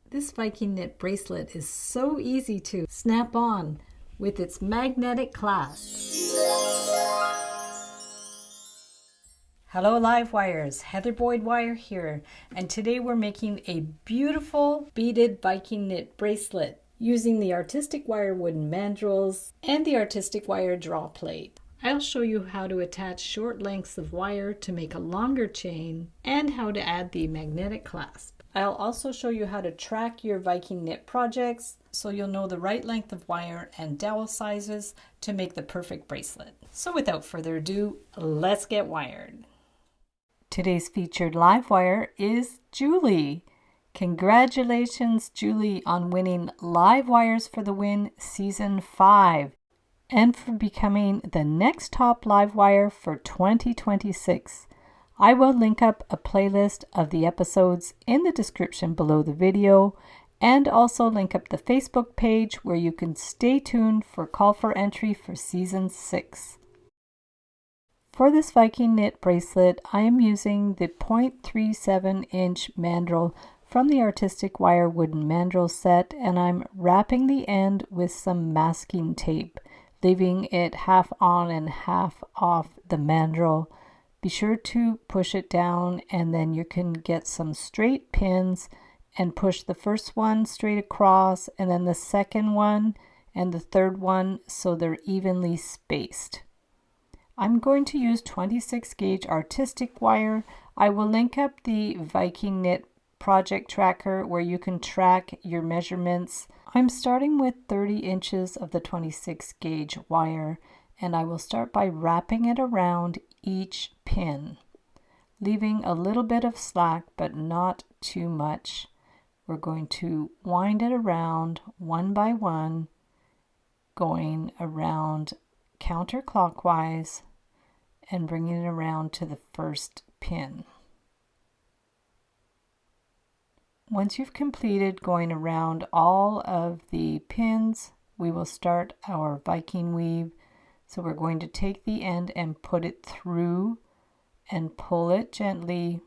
This Viking knit bracelet is so easy to snap on with its magnetic clasp. Hello live wires, Heather Boyd Wire here, and today we're making a beautiful beaded Viking knit bracelet using the artistic wire wooden mandrels and the artistic wire draw plate. I'll show you how to attach short lengths of wire to make a longer chain and how to add the magnetic clasp. I'll also show you how to track your Viking knit projects so you'll know the right length of wire and dowel sizes to make the perfect bracelet. So without further ado, let's get wired. Today's featured live wire is Julie. Congratulations, Julie, on winning Live Wires for the Win Season 5 and for becoming the next top live wire for 2026. I will link up a playlist of the episodes in the description below the video and also link up the Facebook page where you can stay tuned for call for entry for Season 6. For this Viking knit bracelet, I am using the 0.37 inch mandrel from the Artistic Wire Wooden Mandrel set, and I'm wrapping the end with some masking tape, leaving it half on and half off the mandrel. Be sure to push it down and then you can get some straight pins and push the first one straight across and then the second one and the third one so they're evenly spaced. I'm going to use 26 gauge artistic wire. I will link up the Viking knit project tracker where you can track your measurements. I'm starting with 30 inches of the 26 gauge wire, and I will start by wrapping it around each pin, leaving a little bit of slack but not too much. We're going to wind it around one by one, going around counterclockwise and bringing it around to the first pin. Once you've completed going around all of the pins, we will start our Viking weave. So we're going to take the end and put it through and pull it gently,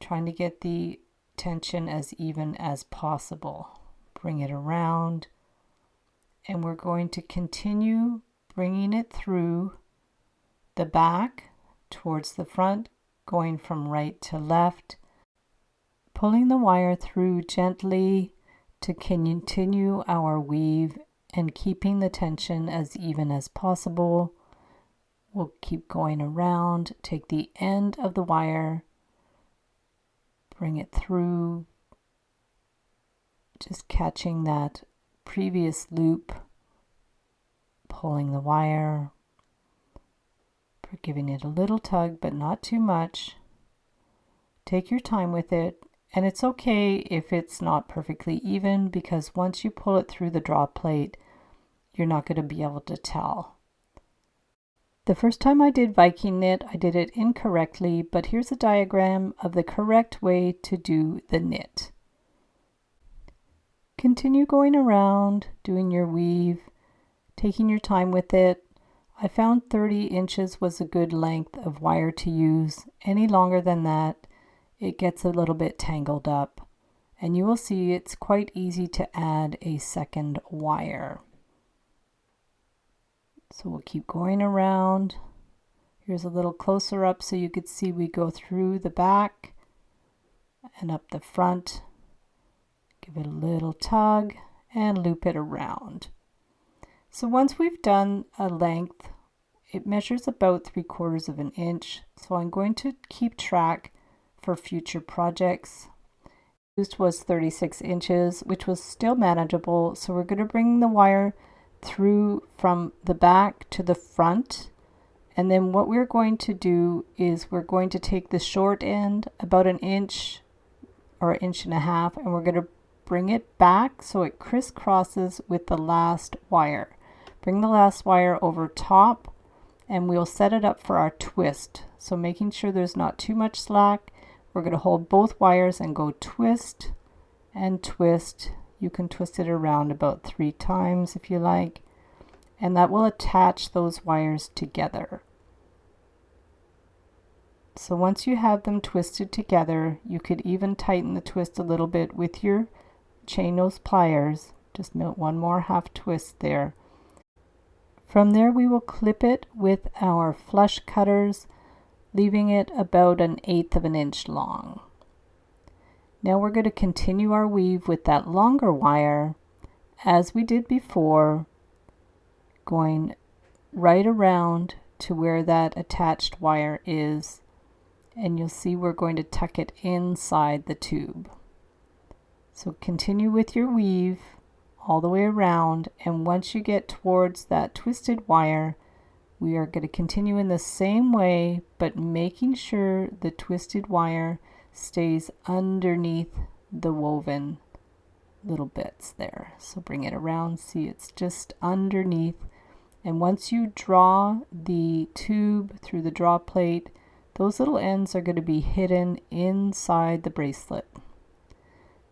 trying to get the tension as even as possible. Bring it around, and we're going to continue bringing it through the back towards the front, going from right to left, pulling the wire through gently to continue our weave and keeping the tension as even as possible. We'll keep going around, take the end of the wire, bring it through, just catching that previous loop, pulling the wire, giving it a little tug but not too much. Take your time with it, and it's okay if it's not perfectly even because once you pull it through the draw plate, you're not going to be able to tell. The first time I did Viking knit, I did it incorrectly, but here's a diagram of the correct way to do the knit. Continue going around, doing your weave, taking your time with it. I found 30 inches was a good length of wire to use. Any longer than that, it gets a little bit tangled up. And you will see it's quite easy to add a second wire. So we'll keep going around. Here's a little closer up so you could see we go through the back and up the front. Give it a little tug and loop it around. So once we've done a length, it measures about 3/4 of an inch. So I'm going to keep track for future projects. Used was 36 inches, which was still manageable. So we're going to bring the wire through from the back to the front. And then what we're going to do is we're going to take the short end, about an inch or an inch and a half, and we're going to bring it back so it crisscrosses with the last wire. Bring the last wire over top and we'll set it up for our twist. So making sure there's not too much slack, we're going to hold both wires and go twist and twist. You can twist it around about 3 times if you like, and that will attach those wires together. So once you have them twisted together, you could even tighten the twist a little bit with your chain nose pliers. Just one more half twist there. From there we will clip it with our flush cutters, leaving it about 1/8 of an inch long. Now we're going to continue our weave with that longer wire as we did before, going right around to where that attached wire is, and you'll see we're going to tuck it inside the tube. So continue with your weave all the way around, and once you get towards that twisted wire, we are going to continue in the same way, but making sure the twisted wire stays underneath the woven little bits there. So bring it around, see it's just underneath. And once you draw the tube through the draw plate, those little ends are going to be hidden inside the bracelet.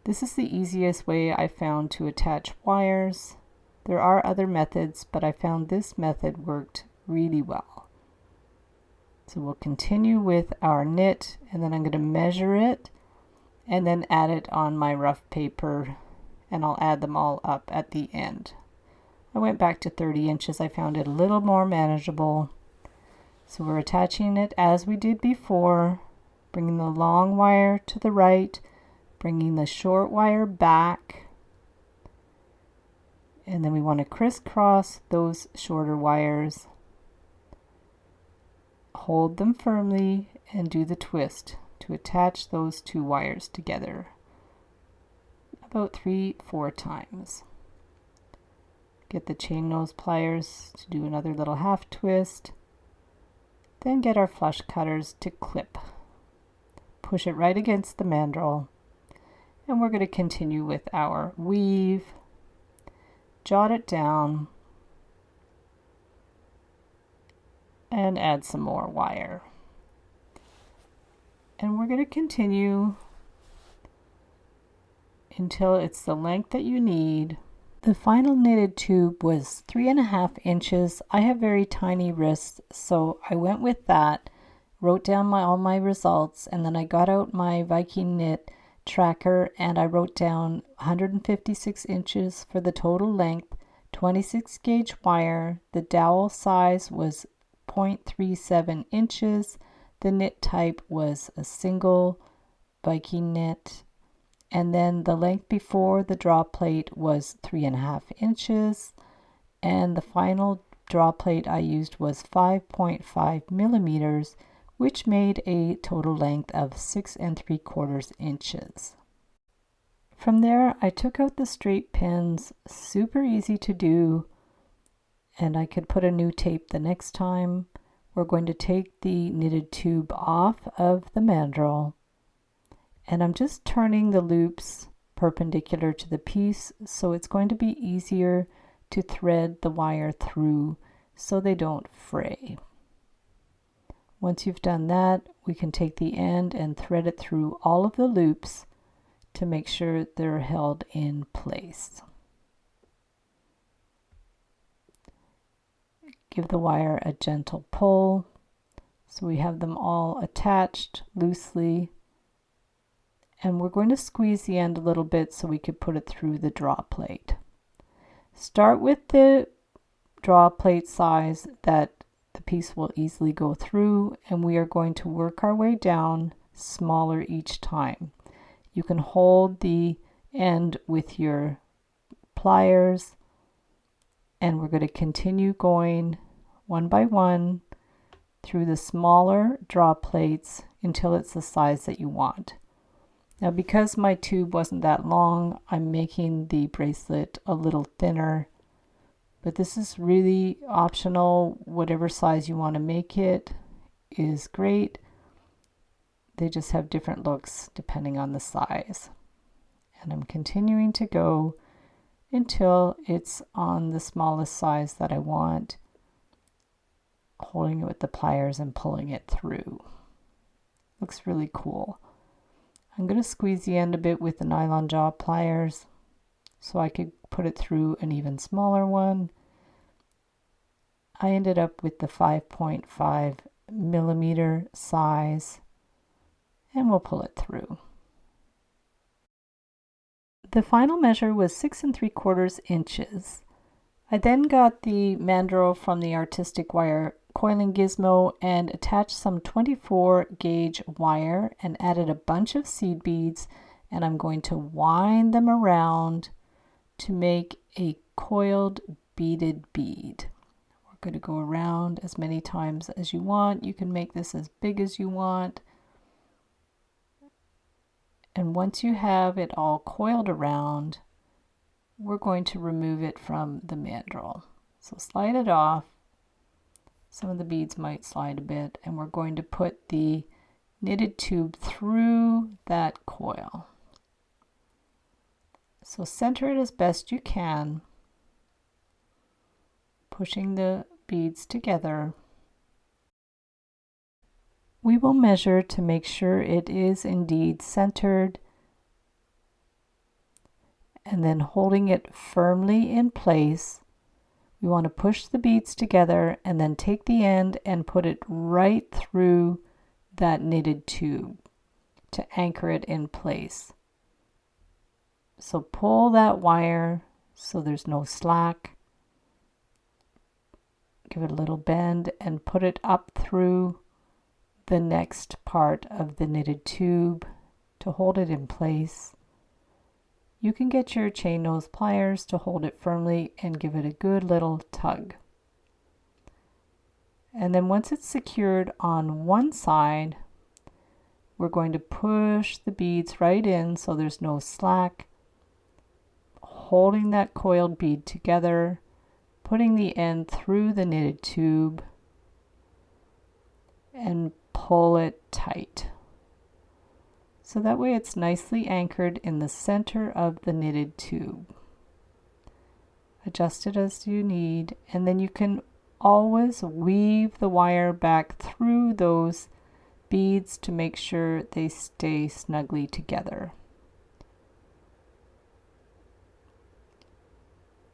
This is the easiest way I found to attach wires. There are other methods, but I found this method worked really well. So we'll continue with our knit, and then I'm going to measure it and then add it on my rough paper, and I'll add them all up at the end. I went back to 30 inches. I found it a little more manageable. So we're attaching it as we did before, bringing the long wire to the right, bringing the short wire back, and then we want to crisscross those shorter wires, hold them firmly, and do the twist to attach those two wires together about 3-4 times. Get the chain nose pliers to do another little half twist, then get our flush cutters to clip. Push it right against the mandrel, and we're going to continue with our weave. Jot it down and add some more wire. And we're going to continue until it's the length that you need. The final knitted tube was 3.5 inches. I have very tiny wrists, so I went with that, wrote down all my results, and then I got out my Viking knit tracker and I wrote down 156 inches for the total length, 26 gauge wire. The dowel size was 0.37 inches. The knit type was a single Viking knit. And then the length before the draw plate was 3.5 inches. And the final draw plate I used was 5.5 millimeters, which made a total length of 6 3/4 inches. From there, I took out the straight pins, super easy to do, and I could put a new tape the next time. We're going to take the knitted tube off of the mandrel, and I'm just turning the loops perpendicular to the piece, so it's going to be easier to thread the wire through so they don't fray. Once you've done that, we can take the end and thread it through all of the loops to make sure they're held in place. Give the wire a gentle pull so we have them all attached loosely, and we're going to squeeze the end a little bit so we could put it through the draw plate. Start with the draw plate size that the piece will easily go through, and we are going to work our way down smaller each time. You can hold the end with your pliers, and we're going to continue going one by one through the smaller draw plates until it's the size that you want. Now, because my tube wasn't that long, I'm making the bracelet a little thinner, but this is really optional. Whatever size you want to make it is great. They just have different looks depending on the size. And I'm continuing to go until it's on the smallest size that I want, holding it with the pliers and pulling it through. Looks really cool. I'm going to squeeze the end a bit with the nylon jaw pliers so I could put it through an even smaller one. I ended up with the 5.5 millimeter size, and we'll pull it through. The final measure was 6 3/4 inches. I then got the mandrel from the artistic wire coiling gizmo and attached some 24 gauge wire and added a bunch of seed beads, and I'm going to wind them around to make a coiled beaded bead. We're going to go around as many times as you want. You can make this as big as you want. And once you have it all coiled around, we're going to remove it from the mandrel. So slide it off. Some of the beads might slide a bit, and we're going to put the knitted tube through that coil. So center it as best you can, pushing the beads together. We will measure to make sure it is indeed centered, and then holding it firmly in place. We want to push the beads together and then take the end and put it right through that knitted tube to anchor it in place. So pull that wire so there's no slack. Give it a little bend and put it up through the next part of the knitted tube to hold it in place. You can get your chain nose pliers to hold it firmly and give it a good little tug. And then once it's secured on one side, we're going to push the beads right in so there's no slack, holding that coiled bead together, putting the end through the knitted tube, and pull it tight. So that way it's nicely anchored in the center of the knitted tube. Adjust it as you need, and then you can always weave the wire back through those beads to make sure they stay snugly together.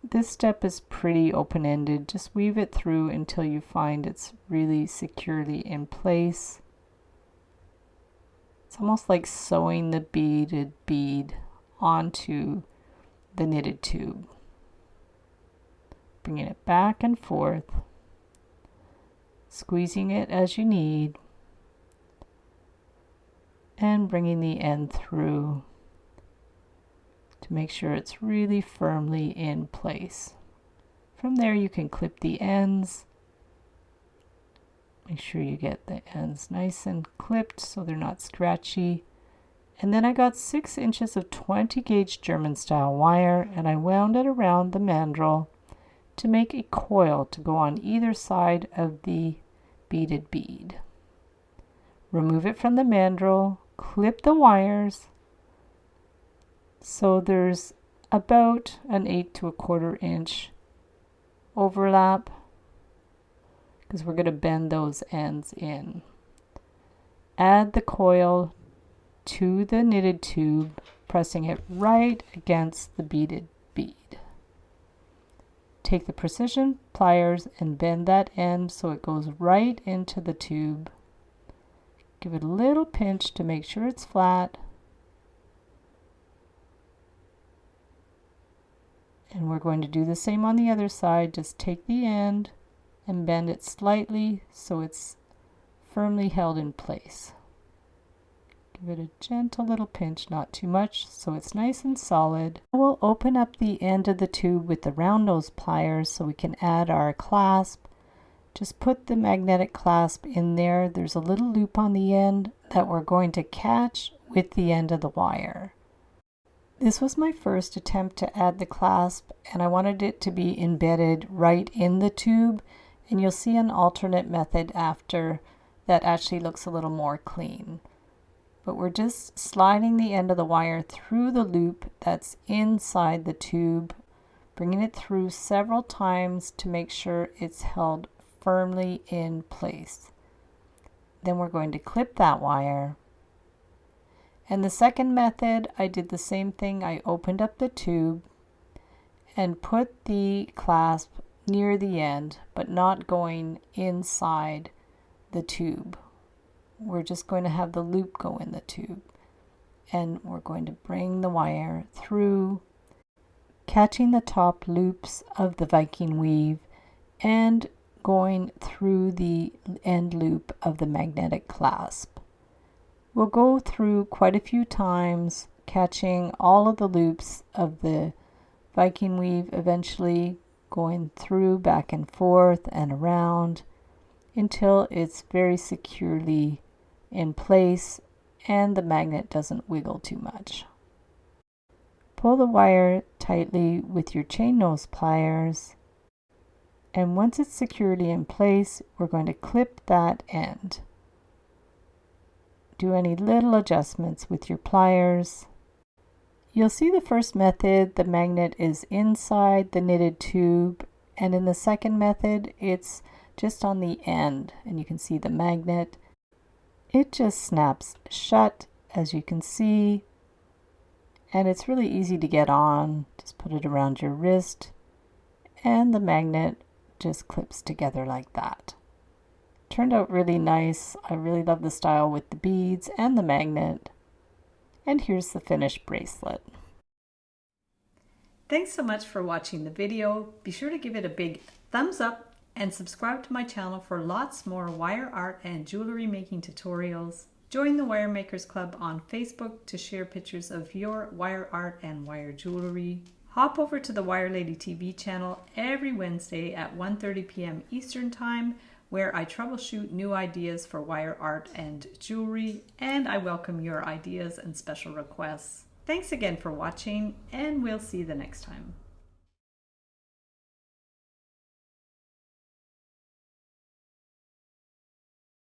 This step is pretty open-ended. Just weave it through until you find it's really securely in place. It's almost like sewing the beaded bead onto the knitted tube. Bringing it back and forth, squeezing it as you need, and bringing the end through to make sure it's really firmly in place. From there you can clip the ends. Make sure you get the ends nice and clipped so they're not scratchy. And then I got 6 inches of 20 gauge German style wire, and I wound it around the mandrel to make a coil to go on either side of the beaded bead. Remove it from the mandrel, clip the wires so there's about an 1/8 to 1/4 inch overlap, because we're going to bend those ends in. Add the coil to the knitted tube, pressing it right against the beaded bead. Take the precision pliers and bend that end so it goes right into the tube. Give it a little pinch to make sure it's flat. And we're going to do the same on the other side. Just take the end and bend it slightly so it's firmly held in place. Give it a gentle little pinch, not too much, so it's nice and solid. We'll open up the end of the tube with the round nose pliers so we can add our clasp. Just put the magnetic clasp in there. There's a little loop on the end that we're going to catch with the end of the wire. This was my first attempt to add the clasp, and I wanted it to be embedded right in the tube, and you'll see an alternate method after that actually looks a little more clean. But we're just sliding the end of the wire through the loop that's inside the tube, bringing it through several times to make sure it's held firmly in place. Then we're going to clip that wire. And the second method, I did the same thing. I opened up the tube and put the clasp near the end, but not going inside the tube. We're just going to have the loop go in the tube. And we're going to bring the wire through, catching the top loops of the Viking weave and going through the end loop of the magnetic clasp. We'll go through quite a few times, catching all of the loops of the Viking weave, eventually going through back and forth and around until it's very securely in place and the magnet doesn't wiggle too much. Pull the wire tightly with your chain nose pliers, and once it's securely in place, we're going to clip that end. Do any little adjustments with your pliers. You'll see the first method, the magnet is inside the knitted tube, and in the second method, it's just on the end, and you can see the magnet. It just snaps shut, as you can see, and it's really easy to get on. Just put it around your wrist, and the magnet just clips together like that. Turned out really nice. I really love the style with the beads and the magnet. And here's the finished bracelet. Thanks so much for watching the video. Be sure to give it a big thumbs up and subscribe to my channel for lots more wire art and jewelry making tutorials. Join the Wire Makers Club on Facebook to share pictures of your wire art and wire jewelry. Hop over to the Wire Lady TV channel every Wednesday at 1:30 p.m. Eastern Time, where I troubleshoot new ideas for wire art and jewelry, and I welcome your ideas and special requests. Thanks again for watching, and we'll see you the next time.